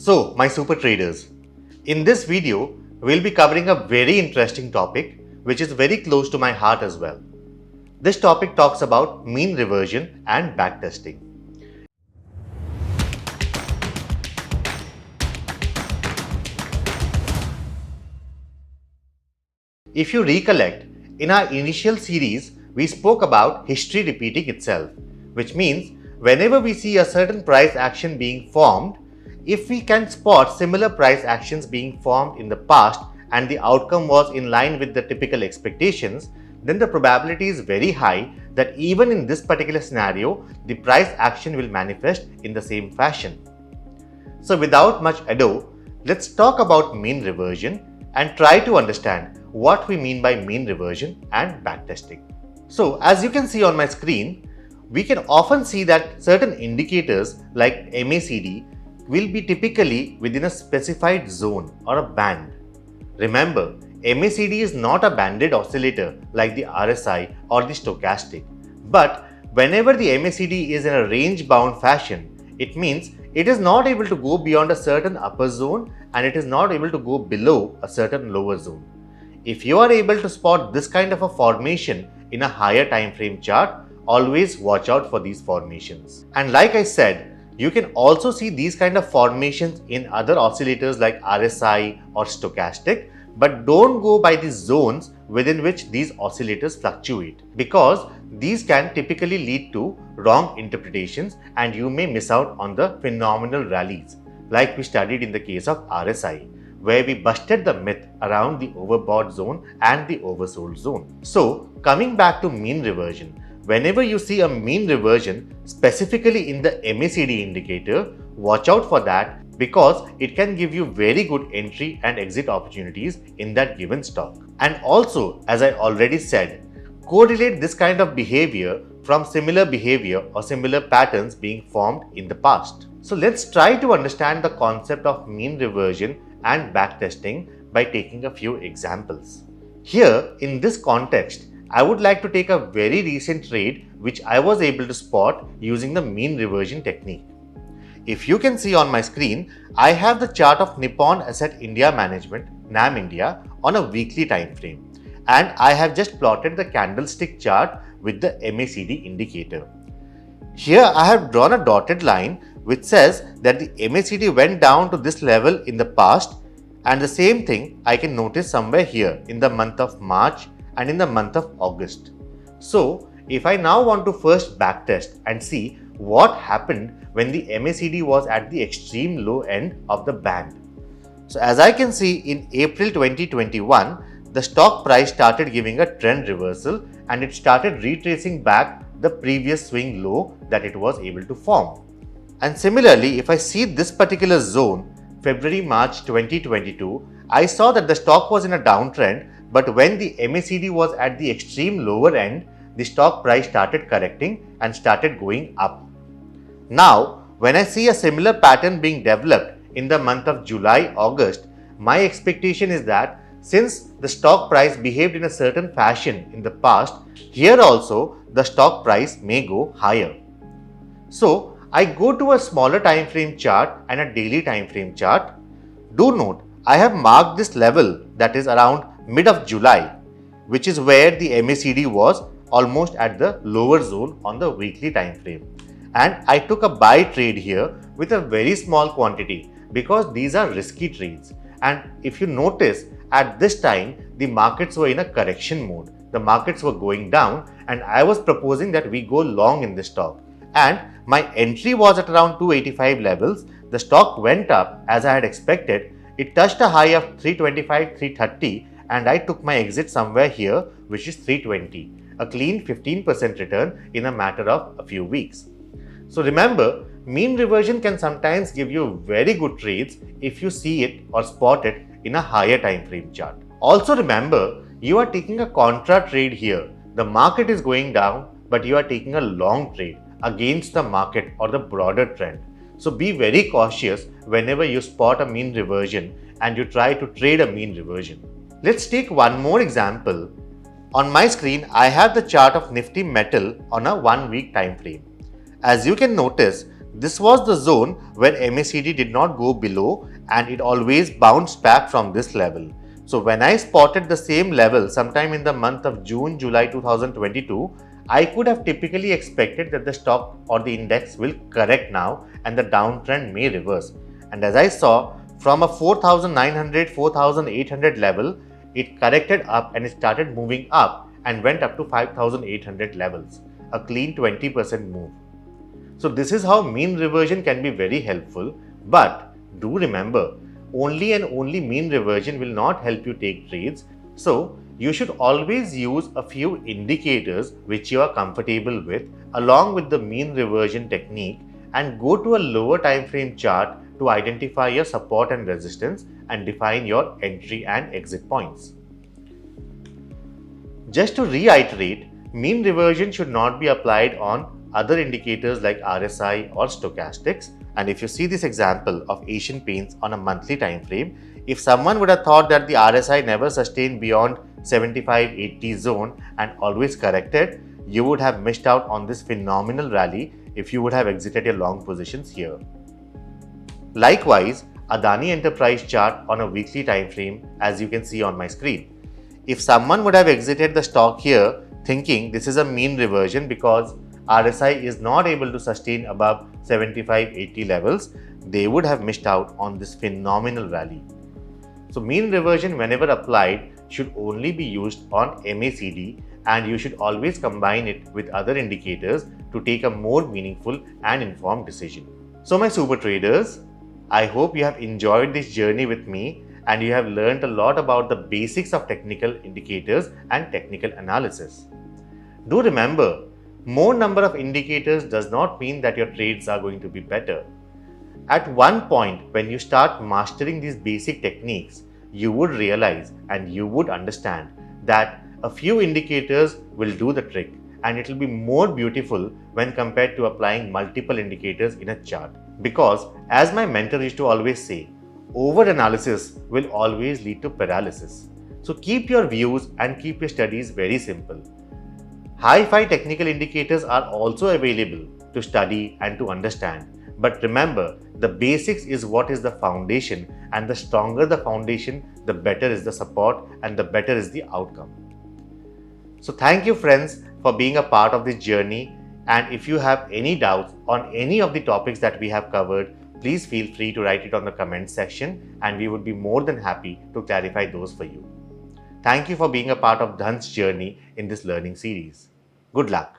So, my super traders, in this video, we'll be covering a very interesting topic which is very close to my heart as well. This topic talks about mean reversion and backtesting. If you recollect, in our initial series, we spoke about history repeating itself, which means whenever we see a certain price action being formed, if we can spot similar price actions being formed in the past and the outcome was in line with the typical expectations, then the probability is very high that even in this particular scenario, the price action will manifest in the same fashion. So without much ado, let's talk about mean reversion and try to understand what we mean by mean reversion and backtesting. So as you can see on my screen, we can often see that certain indicators like MACD will be typically within a specified zone or a band. Remember, MACD is not a banded oscillator like the RSI or the stochastic. But whenever the MACD is in a range-bound fashion, it means it is not able to go beyond a certain upper zone and it is not able to go below a certain lower zone. If you are able to spot this kind of a formation in a higher time frame chart, always watch out for these formations. And like I said, you can also see these kind of formations in other oscillators like RSI or stochastic, but don't go by the zones within which these oscillators fluctuate, because these can typically lead to wrong interpretations and you may miss out on the phenomenal rallies like we studied in the case of RSI, where we busted the myth around the overbought zone and the oversold zone. So coming back to mean reversion, whenever you see a mean reversion specifically in the MACD indicator, watch out for that because it can give you very good entry and exit opportunities in that given stock. And also, as I already said, correlate this kind of behavior from similar behavior or similar patterns being formed in the past. So let's try to understand the concept of mean reversion and backtesting by taking a few examples. Here, in this context, I would like to take a very recent trade which I was able to spot using the mean reversion technique. If you can see on my screen, I have the chart of Nippon Asset India Management, NAM India, on a weekly time frame, and I have just plotted the candlestick chart with the MACD indicator. Here I have drawn a dotted line which says that the MACD went down to this level in the past, and the same thing I can notice somewhere here in the month of March and in the month of August. So if I now want to first backtest and see what happened when the MACD was at the extreme low end of the band. So as I can see, in April 2021, the stock price started giving a trend reversal and it started retracing back the previous swing low that it was able to form. And similarly, if I see this particular zone, February-March 2022, I saw that the stock was in a downtrend, but when the MACD was at the extreme lower end, the stock price started correcting and started going up. Now, when I see a similar pattern being developed in the month of July-August, my expectation is that since the stock price behaved in a certain fashion in the past, here also the stock price may go higher. So, I go to a smaller time frame chart and a daily time frame chart. Do note, I have marked this level that is around mid of July, which is where the MACD was almost at the lower zone on the weekly time frame. And I took a buy trade here with a very small quantity because these are risky trades. And if you notice, at this time, the markets were in a correction mode. The markets were going down and I was proposing that we go long in this stock. And my entry was at around 285 levels. The stock went up as I had expected. It touched a high of 325, 330 and I took my exit somewhere here, which is 320, a clean 15% return in a matter of a few weeks. So remember, mean reversion can sometimes give you very good trades if you see it or spot it in a higher time frame chart. Also remember, you are taking a contra trade here. The market is going down, but you are taking a long trade against the market or the broader trend. So be very cautious whenever you spot a mean reversion and you try to trade a mean reversion. Let's take one more example. On my screen, I have the chart of Nifty Metal on a 1 week time frame. As you can notice, This was the zone where MACD did not go below and it always bounced back from this level. So when I spotted the same level sometime in the month of June, July 2022, I could have typically expected that the stock or the index will correct now and the downtrend may reverse. And as I saw, from a 4,900, 4,800 level, it corrected up and it started moving up and went up to 5,800 levels, a clean 20% move. So this is how mean reversion can be very helpful, but do remember, only and only mean reversion will not help you take trades. So you should always use a few indicators which you are comfortable with along with the mean reversion technique and go to a lower time frame chart to identify your support and resistance and define your entry and exit points. Just to reiterate, mean reversion should not be applied on other indicators like RSI or stochastics. And if you see this example of Asian Paints on a monthly time frame, if someone would have thought that the RSI never sustained beyond 75-80 zone and always corrected, you would have missed out on this phenomenal rally if you would have exited your long positions here. Likewise, Adani Enterprise chart on a weekly time frame, as you can see on my screen. If someone would have exited the stock here thinking this is a mean reversion because RSI is not able to sustain above 75-80 levels, they would have missed out on this phenomenal rally. So mean reversion, whenever applied, should only be used on MACD, and you should always combine it with other indicators to take a more meaningful and informed decision. So my super traders, I hope you have enjoyed this journey with me and you have learned a lot about the basics of technical indicators and technical analysis. Do remember, more number of indicators does not mean that your trades are going to be better. At one point, when you start mastering these basic techniques, you would realize and you would understand that a few indicators will do the trick, and it will be more beautiful when compared to applying multiple indicators in a chart. Because as my mentor used to always say, over-analysis will always lead to paralysis. So keep your views and keep your studies very simple. Hi-fi technical indicators are also available to study and to understand. But remember, the basics is what is the foundation, and the stronger the foundation, the better is the support and the better is the outcome. So thank you friends for being a part of this journey, and if you have any doubts on any of the topics that we have covered, please feel free to write it on the comment section and we would be more than happy to clarify those for you. Thank you for being a part of Dhan's journey in this learning series. Good luck.